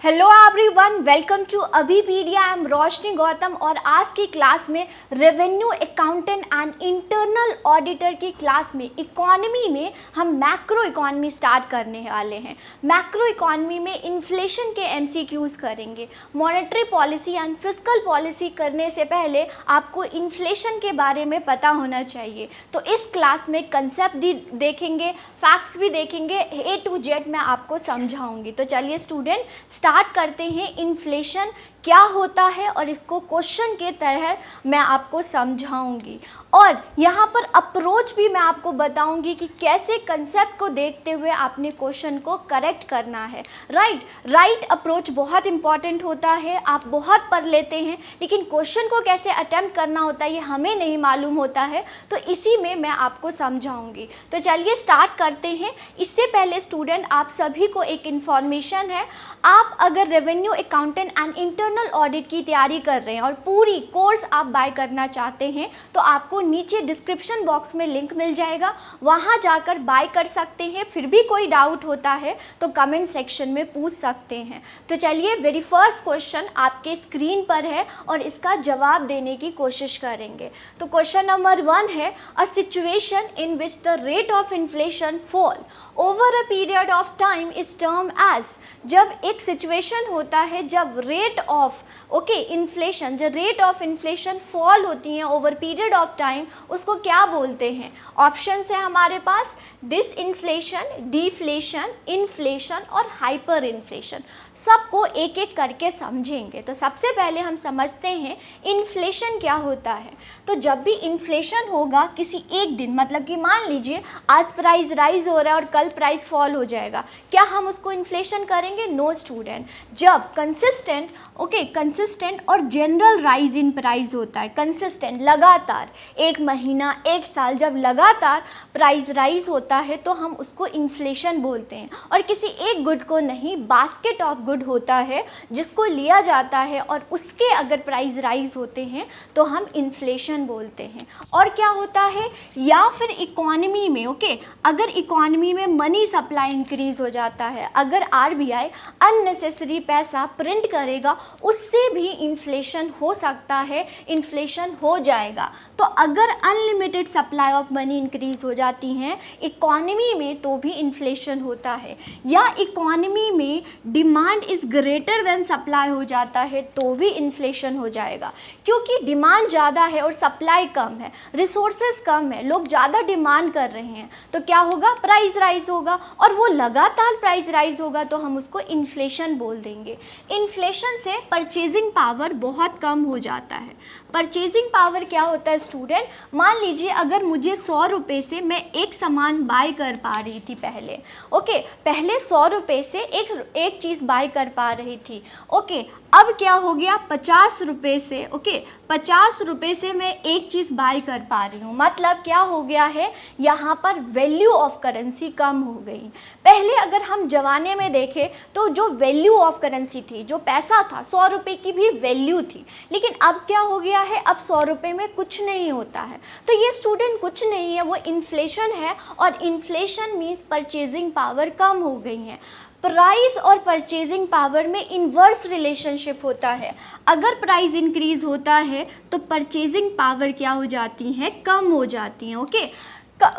Hello everyone, welcome to Abhipedia. I am Roshni Gautam और आज की क्लास में revenue accountant and internal auditor की क्लास में इकोनॉमी में हम मैक्रो इकोनॉमी स्टार्ट करने वाले हैं। मैक्रो इकोनॉमी में इन्फ्लेशन के एमसीक्यूज करेंगे। Monetary policy and fiscal policy करने से पहले आपको इन्फ्लेशन के बारे में पता होना चाहिए। तो इस क्लास में कंसेप्ट भी देखेंगे, फैक्ट्स भी देखेंगे, ए टू जेड मैं आपको समझाऊंगी। तो चलिए स्टूडेंट स्टार्ट करते हैं। इन्फ्लेशन क्या होता है और इसको क्वेश्चन के तरह मैं आपको समझाऊंगी और यहाँ पर अप्रोच भी मैं आपको बताऊंगी कि कैसे कंसेप्ट को देखते हुए आपने क्वेश्चन को करेक्ट करना है। राइट अप्रोच बहुत इंपॉर्टेंट होता है। आप बहुत पढ़ लेते हैं लेकिन क्वेश्चन को कैसे अटेम्प्ट करना होता है ये हमें नहीं मालूम होता है, तो इसी में मैं आपको समझाऊंगी। तो चलिए स्टार्ट करते हैं। इससे पहले स्टूडेंट आप सभी को एक इन्फॉर्मेशन है, आप अगर revenue accountant and internal audit की तैयारी कर रहे हैं और पूरी कोर्स आप बाय करना चाहते हैं तो आपको नीचे डिस्क्रिप्शन बॉक्स में लिंक मिल जाएगा, वहां जाकर बाय कर सकते हैं। फिर भी कोई डाउट होता है तो कमेंट सेक्शन में पूछ सकते हैं। तो चलिए वेरी फर्स्ट क्वेश्चन आपके स्क्रीन पर है और इसका जवाब देने की कोशिश करेंगे। तो क्वेश्चन नंबर 1 है, a situation in which the rate of inflation fall over a period of time is term as. जब एक सिचुएशन होता है जब रेट ऑफ इन्फ्लेशन, जो रेट ऑफ इन्फ्लेशन फॉल होती है ओवर पीरियड ऑफ टाइम, उसको क्या बोलते हैं? ऑप्शंस है हमारे पास, डिसइन्फ्लेशन, डिफ्लेशन, इन्फ्लेशन और हाइपर इन्फ्लेशन। सबको एक एक करके समझेंगे। तो सबसे पहले हम समझते हैं इन्फ्लेशन क्या होता है। तो जब भी इन्फ्लेशन होगा किसी एक दिन, मतलब कि मान लीजिए आज प्राइस राइज हो रहा है और कल प्राइस फॉल हो जाएगा, क्या हम उसको इन्फ्लेशन करेंगे? No student. जब कंसिस्टेंट और जनरल राइज इन प्राइस होता है, कंसिस्टेंट लगातार एक महीना एक साल जब लगातार प्राइस राइज होता है तो हम उसको इन्फ्लेशन बोलते हैं। और किसी एक गुड को नहीं, बास्केट ऑफ गुड होता है जिसको लिया जाता है और उसके अगर प्राइस राइज होते हैं तो हम इन्फ्लेशन बोलते हैं। और क्या होता है, या फिर इकोनॉमी में अगर इकोनॉमी में मनी सप्लाई इंक्रीज हो जाता है, अगर आरबीआई अननेसेसरी पैसा प्रिंट करेगा उससे भी इन्फ्लेशन हो सकता है, इन्फ्लेशन हो जाएगा। तो अगर unlimited supply of money increase हो जाती हैं इकोनॉमी में तो भी इन्फ्लेशन होता है। या इकोनॉमी में demand is greater than supply हो जाता है तो भी इन्फ्लेशन हो जाएगा। क्योंकि डिमांड ज़्यादा है और सप्लाई कम है, रिसोर्सेज कम है, लोग ज़्यादा डिमांड कर रहे हैं तो क्या होगा, प्राइस राइज होगा। और वो लगातार प्राइस राइज होगा तो हम उसको इन्फ्लेशन बोल देंगे। इन्फ्लेशन से परचेजिंग पावर बहुत कम हो जाता है। परचेजिंग पावर क्या होता है स्टूडेंट, मान लीजिए अगर मुझे 100 रुपये से मैं एक सामान बाय कर पा रही थी पहले 100 रुपये से एक चीज़ बाय कर पा रही थी। अब क्या हो गया, 50 रुपये से 50 रुपये से मैं एक चीज़ बाय कर पा रही हूँ। मतलब क्या हो गया है, यहाँ पर वैल्यू ऑफ करेंसी कम हो गई। पहले अगर हम ज़माने में देखें तो जो वैल्यू ऑफ करेंसी थी, जो पैसा था 100 रुपये की भी वैल्यू थी, लेकिन अब क्या हो गया है, अब 100 रुपये में कुछ नहीं होता है। तो ये स्टूडेंट कुछ नहीं है, वो इन्फ्लेशन है और इन्फ्लेशन मीन्स परचेजिंग पावर कम हो गई है। प्राइस और परचेजिंग पावर में इन्वर्स रिलेशनशिप होता है। अगर प्राइस इंक्रीज होता है तो परचेजिंग पावर क्या हो जाती है, कम हो जाती है।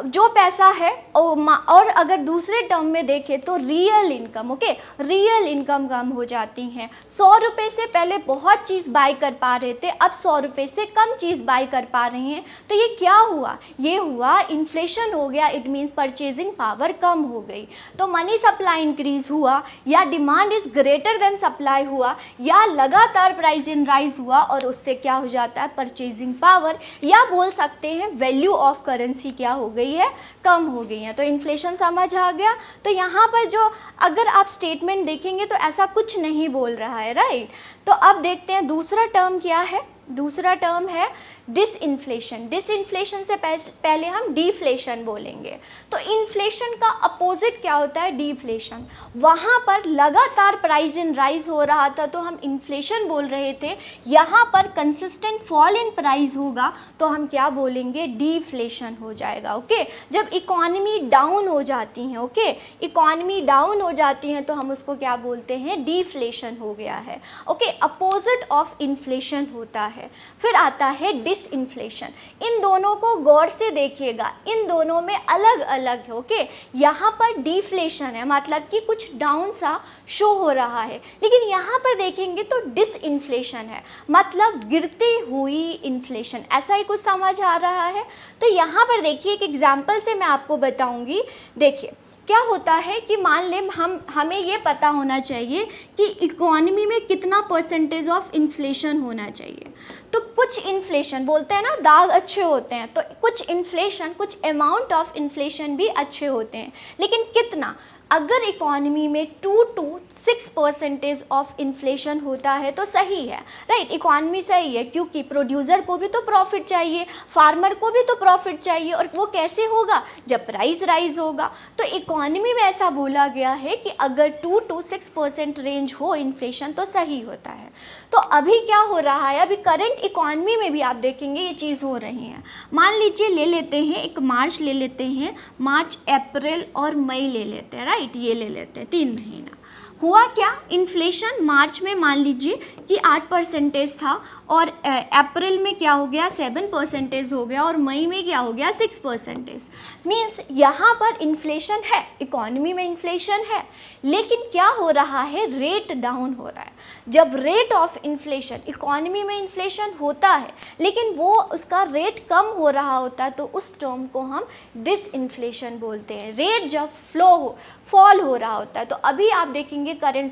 जो पैसा है और अगर दूसरे टर्म में देखें तो रियल इनकम कम हो जाती हैं। 100 रुपये से पहले बहुत चीज़ बाय कर पा रहे थे, अब 100 रुपये से कम चीज़ बाय कर पा रहे हैं। तो ये क्या हुआ, ये हुआ इन्फ्लेशन हो गया। इट मीन्स परचेजिंग पावर कम हो गई। तो मनी सप्लाई इंक्रीज हुआ या demand is greater than supply हुआ या लगातार प्राइस इन राइज हुआ और उससे क्या हो जाता है, परचेजिंग पावर या बोल सकते हैं वैल्यू ऑफ करेंसी क्या हो गई है, कम हो गई है। तो इन्फ्लेशन समझ आ गया। तो यहाँ पर जो अगर आप स्टेटमेंट देखेंगे तो ऐसा कुछ नहीं बोल रहा है, राइट। तो अब देखते हैं दूसरा टर्म क्या है, दूसरा टर्म है डिसइन्फ्लेशन। डिसइन्फ्लेशन से पहले हम डिफ्लेशन बोलेंगे। तो इन्फ्लेशन का अपोजिट क्या होता है? डिफ्लेशन। वहाँ पर लगातार प्राइस इन राइज हो रहा था तो हम इन्फ्लेशन बोल रहे थे, यहाँ पर कंसिस्टेंट फॉल इन प्राइस होगा तो हम क्या बोलेंगे? डिफ्लेशन हो जाएगा। ओके, जब इकॉनमी डाउन हो जाती है, ओके, इकॉनमी डाउन हो जाती है तो हम उसको क्या बोलते हैं? डिफ्लेशन हो गया है। ओके, अपोजिट ऑफ इन्फ्लेशन होता है। फिर आता है डिसइन्फ्लेशन। इन दोनों को गौर से देखिएगा, इन दोनों में अलग अलग है। ओके, यहाँ पर डिफ्लेशन है, मतलब कि कुछ डाउन सा शो हो रहा है, लेकिन यहाँ पर देखेंगे तो डिसइन्फ्लेशन है, मतलब गिरती हुई इन्फ्लेशन, ऐसा ही कुछ समझ आ रहा है। तो यहाँ पर देखिए, एक एग्जाम्पल से मैं आपको बताऊँगी। देखिए क्या होता है कि मान लें हमें ये पता होना चाहिए कि इकोनॉमी में कितना परसेंटेज ऑफ इन्फ्लेशन होना चाहिए। तो कुछ इन्फ्लेशन बोलते हैं ना, दाग अच्छे होते हैं, तो कुछ इन्फ्लेशन, कुछ अमाउंट ऑफ इन्फ्लेशन भी अच्छे होते हैं, लेकिन कितना? अगर इकॉनमी में 2 to 6% ऑफ इन्फ्लेशन होता है तो सही है, राइट, इकॉनमी सही है, क्योंकि प्रोड्यूसर को भी तो प्रॉफिट चाहिए, फार्मर को भी तो प्रॉफिट चाहिए, और वो कैसे होगा? जब प्राइस राइज होगा। तो इकॉनमी में ऐसा बोला गया है कि अगर 2 to 6% रेंज हो इन्फ्लेशन तो सही होता है। तो अभी क्या हो रहा है? अभी करंट इकॉनमी में भी आप देखेंगे ये चीज़ हो रही है। मान लीजिए ले लेते हैं एक मार्च ले लेते हैं, मार्च, अप्रैल और मई ले लेते हैं, राइट, ये ले लेते हैं 3 महीना। हुआ क्या? इन्फ्लेशन मार्च में मान लीजिए कि 8% था, और अप्रैल में क्या हो गया? 7% हो गया, और मई में क्या हो गया? 6%। मीन्स यहाँ पर इन्फ्लेशन है, इकॉनमी में इन्फ्लेशन है, लेकिन क्या हो रहा है? रेट डाउन हो रहा है। जब रेट ऑफ इन्फ्लेशन, इकॉनमी में इन्फ्लेशन होता है लेकिन वो उसका रेट कम हो रहा होता है, तो उस टर्म को हम डिसइन्फ्लेशन बोलते हैं। रेट जब फॉल हो रहा होता है। तो अभी आप देखेंगे करंट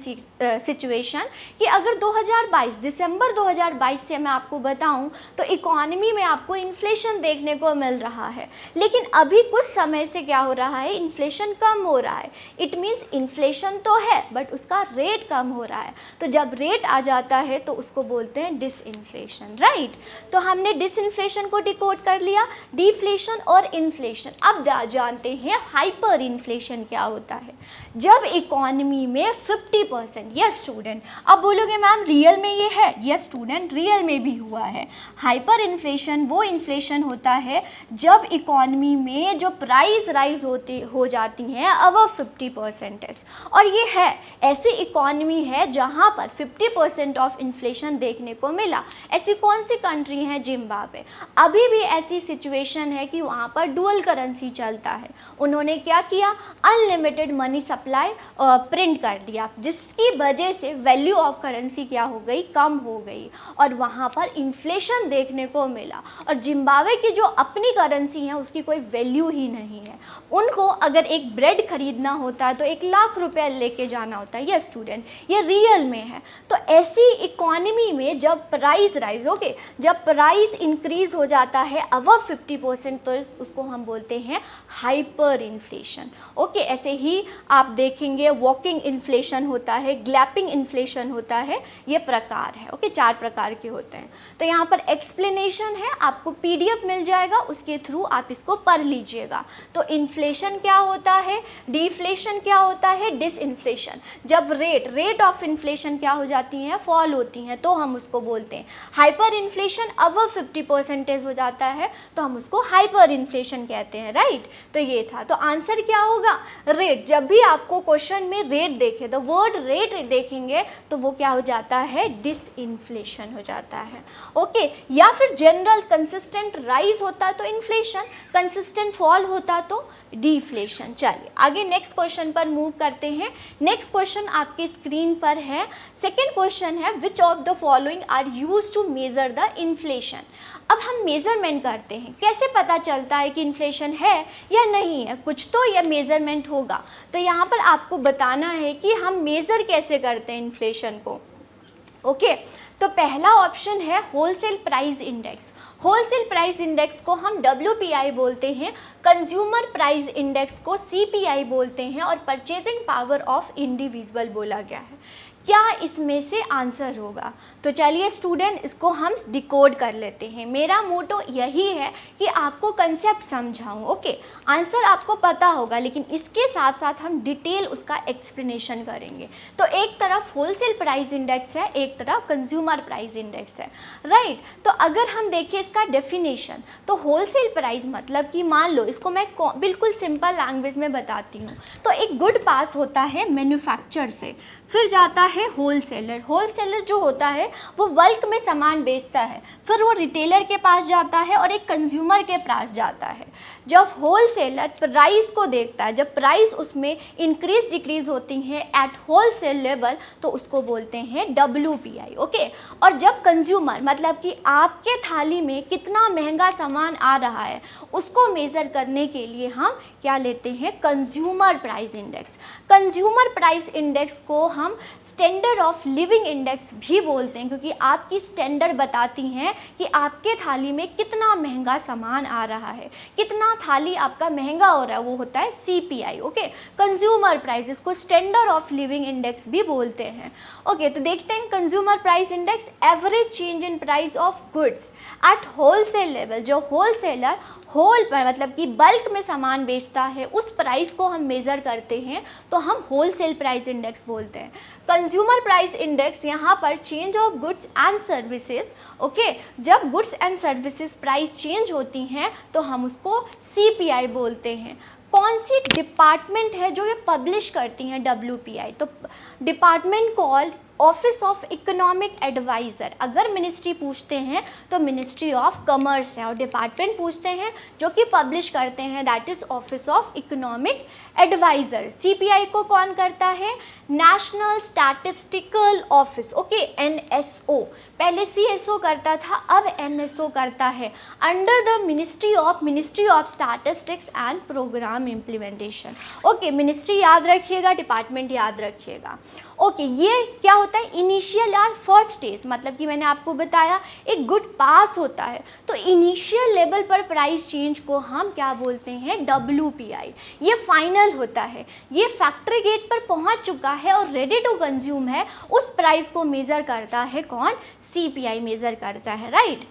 सिचुएशन कि अगर 2022 दिसंबर 2022 से मैं आपको बताऊं तो इकॉनमी में आपको इन्फ्लेशन देखने को मिल रहा है, लेकिन अभी कुछ समय से क्या हो रहा है? इन्फ्लेशन कम हो रहा है। इट मीन्स इन्फ्लेशन तो है बट उसका रेट कम हो रहा है। तो जब रेट आ जाता है तो उसको बोलते हैं डिसइन्फ्लेशन, राइट। तो हमने डिसइन्फ्लेशन को डिकोड कर लिया, डिफ्लेशन और इन्फ्लेशन। अब जानते हैं हाइपर इन्फ्लेशन क्या होता है। जब इकॉनमी में 50%, यस स्टूडेंट, अब बोलोगे मैम रियल में ये है? यस स्टूडेंट, रियल में भी हुआ है। हाइपर इन्फ्लेशन वो इन्फ्लेशन होता है जब इकॉनमी में जो प्राइस राइज हो जाती हैं अबव 50%। और ये है, ऐसी इकॉनमी है जहाँ पर 50% ऑफ इन्फ्लेशन देखने को मिला। ऐसी कौन सी कंट्री है? जिम्बाब्वे। अभी भी ऐसी सिचुएशन है कि वहाँ पर डुअल करेंसी चलता है। उन्होंने क्या किया? अनलिमिटेड मनी सप्लाई प्रिंट कर दिया, जिसकी वजह से वैल्यू ऑफ करेंसी क्या हो गई? कम हो गई, और वहाँ पर इन्फ्लेशन देखने को मिला। और जिम्बाब्वे की जो अपनी करेंसी है उसकी कोई वैल्यू ही नहीं है। उनको अगर एक ब्रेड खरीदना होता है तो 1 लाख रुपया लेके जाना होता है। यस स्टूडेंट, ये रियल में है। तो ऐसी इकॉनमी में जब प्राइस राइज, ओके, जब प्राइस इंक्रीज हो जाता है अबव 50% तो उसको हम बोलते हैं हाइपर इन्फ्लेशन। ओके, ऐसे ही आप देखेंगे वॉकिंग इन्फ्लेशन होता है, ग्लैपिंग इन्फ्लेशन होता है, ये प्रकार है। ओके, 4 प्रकार के होते हैं। तो यहाँ पर एक्सप्लेनेशन है, आपको PDF मिल जाएगा, उसके थ्रू आप इसको पढ़ लीजिएगा। तो इन्फ्लेशन क्या होता है, डिफ्लेशन क्या होता है, डिसइन्फ्लेशन। जब रेट ऑफ इन्फ्लेशन क्या हो जाती हैं? फॉल होती हैं, तो हम उसको बोलते हैं हाइपर इन्फ्लेशन। अबव 50% हो जाता है तो हम उसको हाइपर इन्फ्लेशन कहते हैं, राइट। तो ये था। तो आंसर क्या होगा? रेट। जब भी आपको क्वेश्चन में रेट देखे, द वर्ड रेट देखेंगे तो वो क्या हो जाता है? डिसइन्फ्लेशन हो जाता है। ओके, या फिर जनरल कंसिस्टेंट राइज होता तो इन्फ्लेशन, कंसिस्टेंट फॉल होता तो डिफ्लेशन। चलिए आगे नेक्स्ट क्वेश्चन पर मूव करते हैं। नेक्स्ट क्वेश्चन आपके स्क्रीन पर है। सेकेंड क्वेश्चन है, which of the following are used to measure the inflation. अब हम मेजरमेंट करते हैं, कैसे पता चलता है कि इन्फ्लेशन है या नहीं है? कुछ तो यह मेजरमेंट होगा। तो यहाँ पर आपको बताना है कि हम मेजर कैसे करते हैं इन्फ्लेशन को। ओके, तो पहला ऑप्शन है wholesale price index. Wholesale price index को हम WPI बोलते हैं, कंज्यूमर प्राइस इंडेक्स को CPI बोलते हैं, और परचेजिंग पावर ऑफ इंडिविजुअल बोला गया है। क्या इसमें से आंसर होगा? तो चलिए स्टूडेंट, इसको हम डिकोड कर लेते हैं। मेरा मोटो यही है कि आपको कंसेप्ट समझाऊं। ओके, आंसर आपको पता होगा, लेकिन इसके साथ साथ हम डिटेल उसका एक्सप्लेनेशन करेंगे। तो एक तरफ होलसेल प्राइस इंडेक्स है, एक तरफ कंज्यूमर प्राइस इंडेक्स है, राइट। तो अगर हम देखें इसका डेफिनेशन, तो होलसेल प्राइस मतलब कि मान लो, इसको मैं बिल्कुल सिंपल लैंग्वेज में बताती हूँ। तो एक गुड पास होता है मैन्युफैक्चर से, फिर जाता है होलसेलर। होलसेलर जो होता है वो बल्क में सामान बेचता है, फिर वो रिटेलर के पास जाता है और एक कंज्यूमर के पास जाता है। जब होलसेलर प्राइस को देखता है, जब प्राइस उसमें इंक्रीज डिक्रीज होती हैं एट होलसेल लेवल, तो उसको बोलते हैं WPI। ओके, और जब कंज्यूमर मतलब कि आपके थाली में कितना महंगा सामान आ रहा है, उसको मेज़र करने के लिए हम क्या लेते हैं? Consumer price index. Consumer price index को हम स्टैंडर्ड ऑफ लिविंग इंडेक्स भी बोलते हैं, क्योंकि आपकी स्टैंडर्ड बताती हैं कि आपके थाली में कितना महंगा सामान आ रहा है, कितना थाली आपका महंगा हो रहा है, वो होता है CPI। ओके, कंज्यूमर प्राइस, इसको स्टैंडर्ड ऑफ लिविंग इंडेक्स भी बोलते हैं। ओके, तो देखते हैं consumer price index, average change in price of goods at wholesale level. जो होलसेलर होल पर मतलब कि बल्क में सामान बेचता है, उस प्राइस को हम मेज़र करते हैं, तो हम होलसेल प्राइस इंडेक्स बोलते हैं। कंज्यूमर प्राइस इंडेक्स यहाँ पर change of goods and services. Okay, जब goods and services price change होती हैं तो हम उसको CPI बोलते हैं। कौन सी डिपार्टमेंट है जो ये पब्लिश करती हैं WPI? तो department called office of economic adviser. अगर मिनिस्ट्री पूछते हैं तो मिनिस्ट्री ऑफ कॉमर्स है, और डिपार्टमेंट पूछते हैं जो कि पब्लिश करते हैं, that is office of economic adviser. CPI को कौन करता है? National statistical office. Okay, NSO, पहले CSO करता था, अब NSO करता है, under the ministry of statistics and programme implementation. Okay, ministry याद रखिएगा, डिपार्टमेंट याद रखिएगा। ओके, ये क्या होता है? इनिशियल और फर्स्ट स्टेज, मतलब कि मैंने आपको बताया एक गुड पास होता है, तो इनिशियल लेवल पर प्राइस चेंज को हम क्या बोलते हैं? WPI। ये फाइनल होता है, ये फैक्ट्री गेट पर पहुंच चुका है और रेडी टू कंज्यूम है, उस प्राइस को मेज़र करता है कौन? CPI मेज़र करता है, राइट।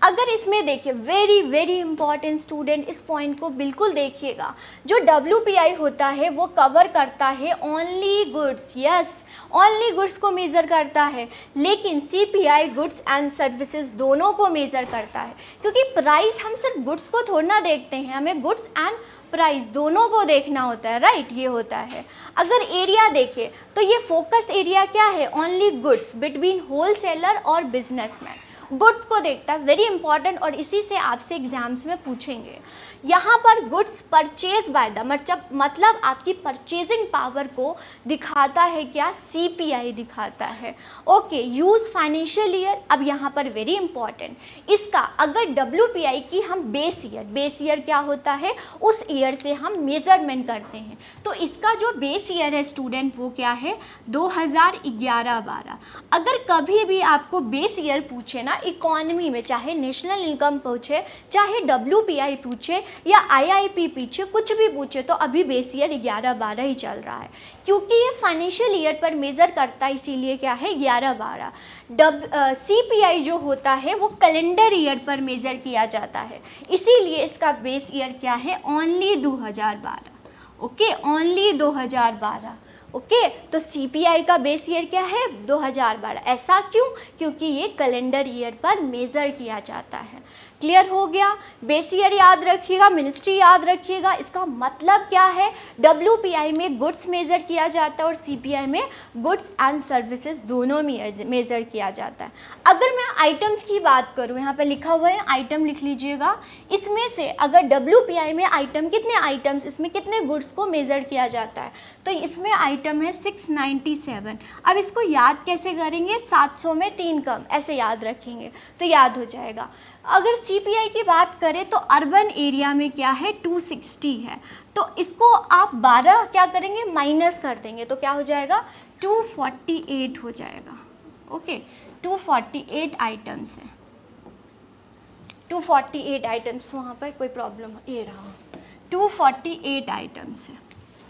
अगर इसमें देखिए, वेरी वेरी इंपॉर्टेंट स्टूडेंट, इस पॉइंट को बिल्कुल देखिएगा। जो WPI होता है वो कवर करता है only goods, yes, only goods को मेज़र करता है, लेकिन CPI गुड्स एंड सर्विसेज दोनों को मेज़र करता है, क्योंकि प्राइस हम सिर्फ गुड्स को थोड़ा ना देखते हैं, हमें गुड्स एंड प्राइस दोनों को देखना होता है, राइट, ये होता है। अगर एरिया देखें तो ये फोकस एरिया क्या है? ओनली गुड्स बिटवीन होलसेलर और बिजनेसमैन, गुड्स को देखता है, वेरी इंपॉर्टेंट, और इसी से आपसे एग्जाम्स में पूछेंगे। यहाँ पर गुड्स परचेज बाय द मतलब आपकी परचेजिंग पावर को दिखाता है क्या? CPI दिखाता है। Okay, use financial year. अब यहाँ पर वेरी इंपॉर्टेंट, इसका अगर WPI की हम बेस ईयर क्या होता है? उस ईयर से हम मेजरमेंट करते हैं, तो इसका जो बेस ईयर है स्टूडेंट वो क्या है? 2011-12। अगर कभी भी आपको बेस ईयर पूछे ना इकोनॉमी में, चाहे नेशनल इनकम पूछे, चाहे WPI पूछे या IIP पूछे, कुछ भी पूछे, तो अभी बेस ईयर 11-12 ही चल रहा है, क्योंकि ये फाइनेंशियल ईयर पर मेज़र करता है, इसीलिए क्या है? 11-12। CPI जो होता है वो कैलेंडर ईयर पर मेज़र किया जाता है, इसीलिए इसका बेस ईयर क्या है? ओनली 2012। Okay, only 2012। ओके, तो CPI का बेस ईयर क्या है? 2012। ऐसा क्यों? क्योंकि ये कैलेंडर ईयर पर मेज़र किया जाता है। क्लियर हो गया? बेस ईयर याद रखिएगा, मिनिस्ट्री याद रखिएगा। इसका मतलब क्या है? WPI में गुड्स मेज़र किया जाता है और CPI में गुड्स एंड सर्विसेज दोनों मेज़र किया जाता है। अगर मैं आइटम्स की बात करूँ, यहाँ पे लिखा हुआ है, आइटम लिख लीजिएगा। इसमें से अगर WPI में आइटम, कितने आइटम्स, इसमें कितने गुड्स को मेज़र किया जाता है? तो इसमें आइटम है 697। अब इसको याद कैसे करेंगे? 700 में 3 कम, ऐसे याद रखेंगे तो याद हो जाएगा। अगर CPI की बात करें तो अर्बन एरिया में क्या है? 260 है, तो इसको आप 12 क्या करेंगे? माइनस कर देंगे, तो क्या हो जाएगा? 248 हो जाएगा। ओके, 248 आइटम्स हैं, 248 आइटम्स, वहाँ पर कोई प्रॉब्लम, ये रहा 248 आइटम्स है,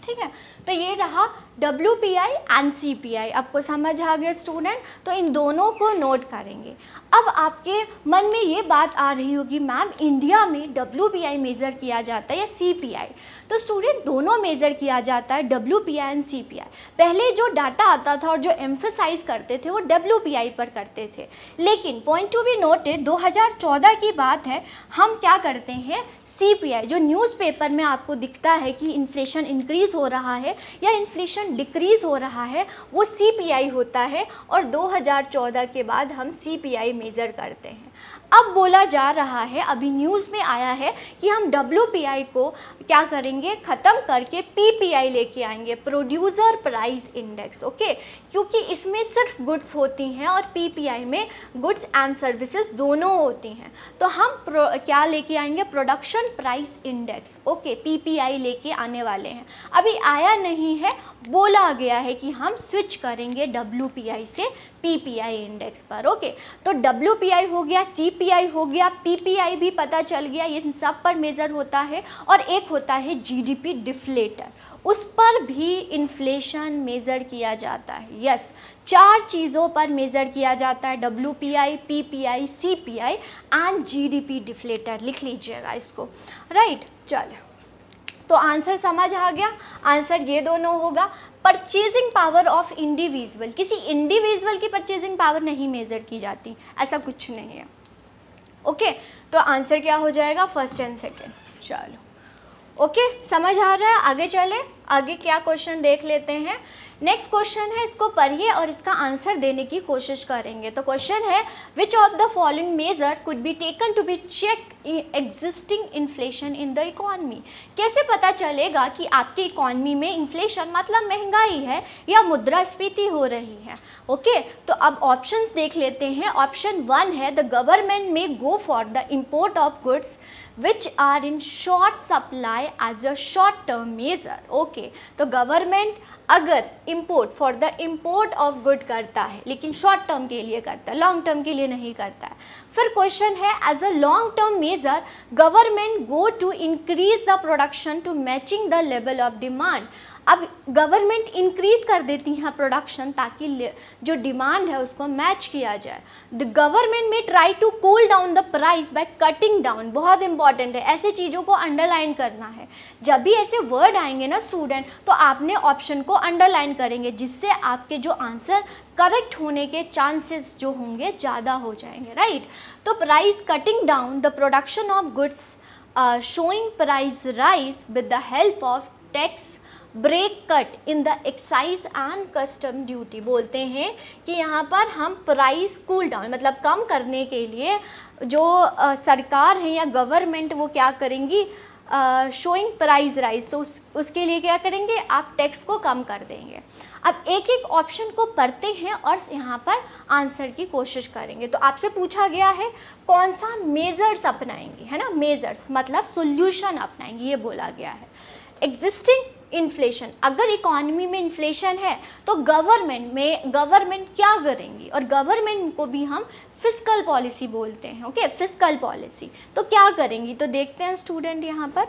ठीक है। तो ये रहा WPI एंड CPI। आपको समझ आ गया स्टूडेंट? तो इन दोनों को नोट करेंगे। अब आपके मन में ये बात आ रही होगी, मैम इंडिया में WPI मेज़र किया जाता है या CPI? तो स्टूडेंट दोनों मेज़र किया जाता है, WPI एंड CPI। पहले जो डाटा आता था और जो एम्फसाइज करते थे वो WPI पर करते थे, लेकिन पॉइंट टू बी नोटेड 2014 की बात है, हम क्या करते हैं CPI। जो न्यूज़पेपर में आपको दिखता है कि इन्फ्लेशन इंक्रीज़ हो रहा है या इन्फ्लेशन डिक्रीज़ हो रहा है, वो CPI होता है, और 2014 के बाद हम CPI मेज़र करते हैं। अब बोला जा रहा है, अभी न्यूज़ में आया है कि हम WPI को क्या करेंगे, ख़त्म करके PPI लेके आएंगे, प्रोड्यूसर प्राइस इंडेक्स। ओके, क्योंकि इसमें सिर्फ गुड्स होती हैं और PPI में गुड्स एंड सर्विसेज दोनों होती हैं। तो हम क्या लेके आएंगे, production price index. Okay, PPI लेके आने वाले हैं। अभी आया नहीं है, बोला गया है कि हम स्विच करेंगे WPI से PPI इंडेक्स पर। ओके, तो WPI हो गया, CPI हो गया, PPI भी पता चल गया, ये सब पर मेज़र होता है। और एक होता है GDP डिफ्लेटर, उस पर भी इन्फ्लेशन मेज़र किया जाता है। यस, 4 चीज़ों पर मेज़र किया जाता है, WPI, PPI, CPI and GDP deflator. लिख लीजिएगा इसको, राइट। चलो, तो आंसर समझ आ गया, आंसर ये दोनों होगा। परचेजिंग पावर ऑफ इंडिविजुअल, किसी इंडिविजुअल की परचेजिंग पावर नहीं मेज़र की जाती, ऐसा कुछ नहीं है। ओके, तो आंसर क्या हो जाएगा, फर्स्ट एंड सेकेंड। चलो, ओके, समझ आ रहा है? आगे चले, आगे क्या क्वेश्चन देख लेते हैं। नेक्स्ट क्वेश्चन है, इसको पढ़िए और इसका आंसर देने की कोशिश करेंगे। तो क्वेश्चन है, which of the following measure could be taken to be check existing inflation in the economy. कैसे पता चलेगा कि आपकी इकॉनमी में इन्फ्लेशन मतलब महंगाई है या मुद्रास्फीति हो रही है। ओके, तो अब ऑप्शंस देख लेते हैं। ऑप्शन 1 है, द गवर्नमेंट में go for the import of goods which are in short supply as a short term measure। Okay, तो गवर्नमेंट अगर import for the import of good करता है, लेकिन शॉर्ट टर्म के लिए करता है, लॉन्ग टर्म के लिए नहीं करता है। फिर क्वेश्चन है, as a long term measure government go to increase the production to matching the level of demand. अब गवर्नमेंट इंक्रीज कर देती हैं प्रोडक्शन ताकि जो डिमांड है उसको मैच किया जाए। The government may try to cool down the price by cutting down. बहुत इंपॉर्टेंट है, ऐसे चीज़ों को अंडरलाइन करना है। जब भी ऐसे वर्ड आएंगे ना स्टूडेंट, तो आपने ऑप्शन को अंडरलाइन करेंगे, जिससे आपके जो आंसर करेक्ट होने के चांसेस जो होंगे ज़्यादा हो जाएंगे, राइट। तो price cutting down the production of goods showing price rise with the help of tax break cut in the excise and custom duty. बोलते हैं कि यहाँ पर हम प्राइस कूल डाउन मतलब कम करने के लिए जो सरकार है या गवर्नमेंट वो क्या करेंगी, शोइंग प्राइस राइज, तो उसके लिए क्या करेंगे, आप टैक्स को कम कर देंगे। अब एक एक ऑप्शन को पढ़ते हैं और यहाँ पर आंसर की कोशिश करेंगे। तो आपसे पूछा गया है कौन सा मेजर्स अपनाएंगे, है ना, मेजर्स मतलब सोल्यूशन अपनाएंगे, ये बोला गया है। एग्जिस्टिंग इन्फ्लेशन, अगर इकॉनमी में इन्फ्लेशन है तो गवर्नमेंट क्या करेंगी, और गवर्नमेंट को भी हम फिस्कल पॉलिसी बोलते हैं। ओके, फिस्कल पॉलिसी तो क्या करेंगी, तो देखते हैं स्टूडेंट यहाँ पर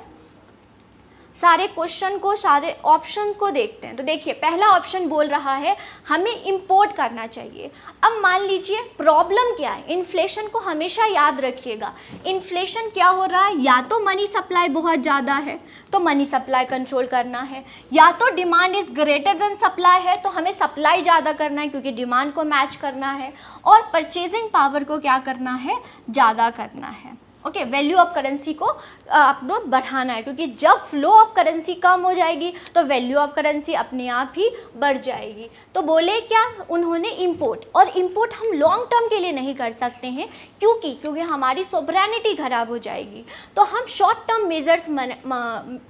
सारे क्वेश्चन को, सारे ऑप्शन को देखते हैं। तो देखिए, पहला ऑप्शन बोल रहा है हमें इंपोर्ट करना चाहिए। अब मान लीजिए प्रॉब्लम क्या है, इन्फ्लेशन को हमेशा याद रखिएगा। इन्फ्लेशन क्या हो रहा है, या तो मनी सप्लाई बहुत ज़्यादा है तो मनी सप्लाई कंट्रोल करना है, या तो demand is greater than supply है तो हमें सप्लाई ज़्यादा करना है क्योंकि डिमांड को मैच करना है, और परचेजिंग पावर को क्या करना है, ज़्यादा करना है। ओके, वैल्यू ऑफ करेंसी को अपना बढ़ाना है, क्योंकि जब फ्लो ऑफ करेंसी कम हो जाएगी तो वैल्यू ऑफ करेंसी अपने आप ही बढ़ जाएगी। तो बोले क्या उन्होंने इंपोर्ट, और इंपोर्ट हम लॉन्ग टर्म के लिए नहीं कर सकते हैं क्योंकि हमारी सोवरेनिटी खराब हो जाएगी। तो हम शॉर्ट टर्म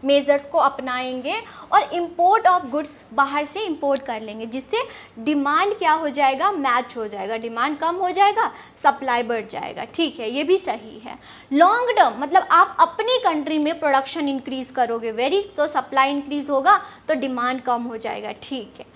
मेजर्स को अपनाएंगे और इंपोर्ट ऑफ गुड्स बाहर से इंपोर्ट कर लेंगे, जिससे डिमांड क्या हो जाएगा, मैच हो जाएगा, डिमांड कम हो जाएगा, सप्लाई बढ़ जाएगा। ठीक है, ये भी सही है। लॉन्ग टर्म मतलब आप अपनी कंट्री में प्रोडक्शन इंक्रीज करोगे, तो सप्लाई इंक्रीज होगा तो डिमांड कम हो जाएगा। ठीक है,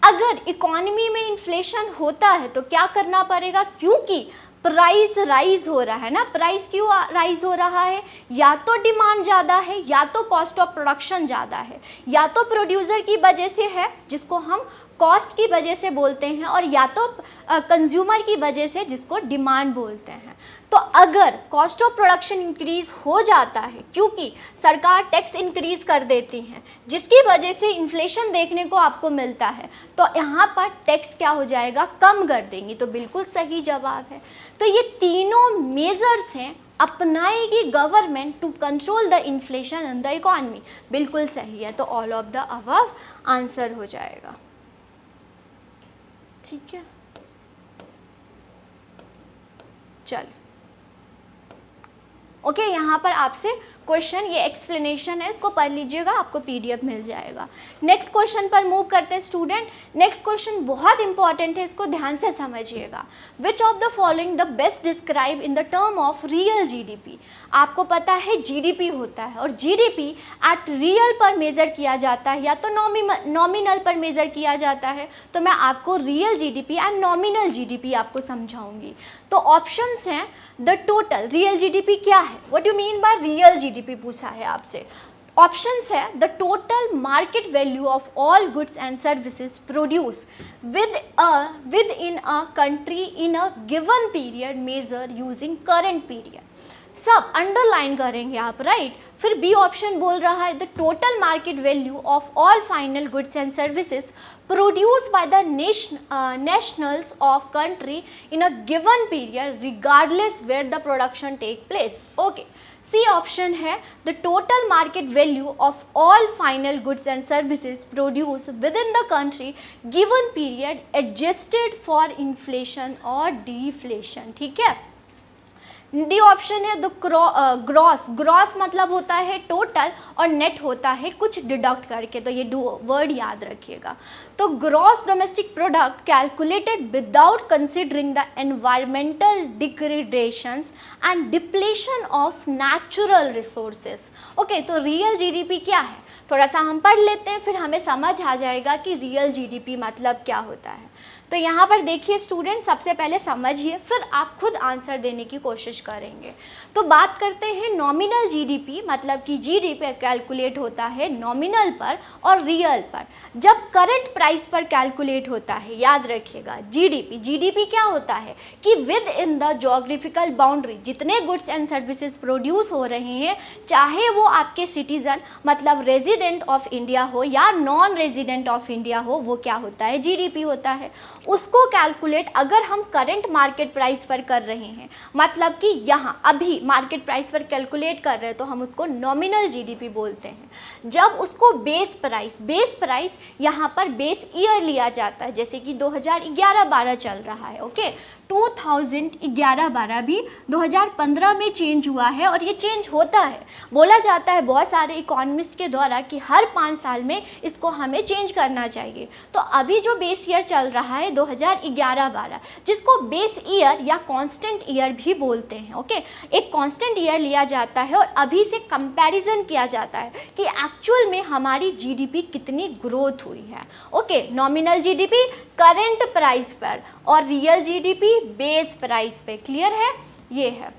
अगर इकोनॉमी में इन्फ्लेशन होता है तो क्या करना पड़ेगा, क्योंकि प्राइस राइज हो रहा है ना, प्राइस क्यों राइज हो रहा है? या तो डिमांड ज़्यादा है, या तो कॉस्ट ऑफ प्रोडक्शन ज़्यादा है, या तो प्रोड्यूसर की वजह से है जिसको हम कॉस्ट की वजह से बोलते हैं, और या तो कंज्यूमर की वजह से जिसको डिमांड बोलते हैं। तो अगर कॉस्ट ऑफ प्रोडक्शन इंक्रीज हो जाता है क्योंकि सरकार टैक्स इंक्रीज कर देती है जिसकी वजह से इन्फ्लेशन देखने को आपको मिलता है, तो यहाँ पर टैक्स क्या हो जाएगा? कम कर देंगी। तो बिल्कुल सही जवाब है। तो ये तीनों मेजर्स हैं अपनाएगी government to control the inflation in the economy. बिल्कुल सही है। तो all of the above answer हो जाएगा। ठीक है, चलो ओके, यहाँ पर आपसे क्वेश्चन, ये एक्सप्लेनेशन है, इसको पढ़ लीजिएगा, आपको पीडीएफ मिल जाएगा। नेक्स्ट क्वेश्चन पर मूव करते हैं स्टूडेंट। नेक्स्ट क्वेश्चन बहुत इंपॉर्टेंट है, इसको ध्यान से समझिएगा। विच of the following the best describe in the term of real GDP. आपको पता है जीडीपी होता है और जीडीपी एट रियल पर मेज़र किया जाता है या तो नॉमिनल पर मेज़र किया जाता है। तो मैं आपको real GDP and nominal GDP आपको समझाऊंगी। तो ऑप्शंस हैं द टोटल, रियल जीडीपी क्या है, what you mean by real GDP पूछा है आपसे। ऑप्शंस है the total market value of all goods and services produce with in a country in a given period measure using current period. सब underline करेंगे आप, right. फिर B option बोल रहा है the total market value of all final goods and services produced by the nationals of country in a given period regardless where the production take place. Okay. C option है the total market value of all final goods and services produced within the country given period adjusted for inflation or deflation. ठीक है। D option है the gross, gross मतलब होता है total और net होता है कुछ डिडक्ट करके, तो ये वर्ड याद रखिएगा। तो gross domestic product calculated without considering the environmental डिग्रेडेशंस and depletion of natural resources. Okay, तो रियल जीडीपी क्या है थोड़ा सा हम पढ़ लेते हैं, फिर हमें समझ आ जाएगा कि रियल जीडीपी मतलब क्या होता है। तो यहाँ पर देखिए स्टूडेंट, सबसे पहले समझिए, फिर आप खुद आंसर देने की कोशिश करेंगे। तो बात करते हैं नॉमिनल जीडीपी, मतलब कि जीडीपी कैलकुलेट होता है नॉमिनल पर और रियल पर। जब करंट प्राइस पर कैलकुलेट होता है, याद रखिएगा जीडीपी, जीडीपी क्या होता है कि with in the geographical boundary जितने गुड्स एंड सर्विसेज प्रोड्यूस हो रहे हैं, चाहे वो आपके सिटीजन मतलब रेजिडेंट ऑफ इंडिया हो या नॉन रेजिडेंट ऑफ इंडिया हो, वो क्या होता है? जीडीपी होता है। उसको कैलकुलेट अगर हम करंट मार्केट प्राइस पर कर रहे हैं, मतलब कि यहाँ अभी मार्केट प्राइस पर कैलकुलेट कर रहे हैं, तो हम उसको नॉमिनल जीडीपी बोलते हैं। जब उसको बेस प्राइस यहाँ पर बेस ईयर लिया जाता है, जैसे कि 2011-12 चल रहा है, ओके, 2011-12 भी 2015 में चेंज हुआ है और ये चेंज होता है, बोला जाता है बहुत सारे इकोनॉमिस्ट के द्वारा कि हर 5 साल में इसको हमें चेंज करना चाहिए। तो अभी जो बेस ईयर चल रहा है 2011-12, जिसको बेस ईयर या कांस्टेंट ईयर भी बोलते हैं, ओके, एक कांस्टेंट ईयर लिया जाता है और अभी से कंपैरिजन किया जाता है कि एक्चुअल में हमारी जीडीपी कितनी ग्रोथ हुई है। Okay, nominal GDP current price पर और रियल जीडीपी बेस प्राइस पे। क्लियर है? ये है।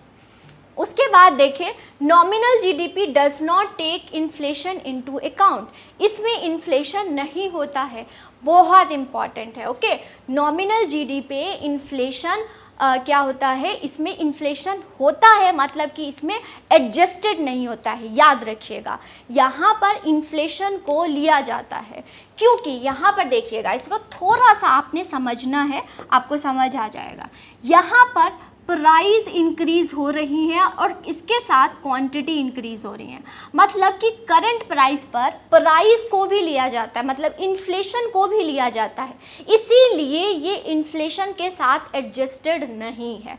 उसके बाद देखें, nominal GDP does not take inflation into account. इसमें इन्फ्लेशन नहीं होता है, बहुत इंपॉर्टेंट है। ओके, नॉमिनल जीडीपी इन्फ्लेशन क्या होता है, इसमें इन्फ्लेशन होता है, मतलब कि इसमें एडजस्टेड नहीं होता है। याद रखिएगा, यहाँ पर इन्फ्लेशन को लिया जाता है क्योंकि यहाँ पर देखिएगा, इसको थोड़ा सा आपने समझना है, आपको समझ आ जाएगा। यहाँ पर प्राइस इंक्रीज हो रही है और इसके साथ क्वांटिटी इंक्रीज हो रही है, मतलब कि करंट प्राइस पर प्राइस को भी लिया जाता है, मतलब इन्फ्लेशन को भी लिया जाता है, इसीलिए ये इन्फ्लेशन के साथ एडजस्टेड नहीं है।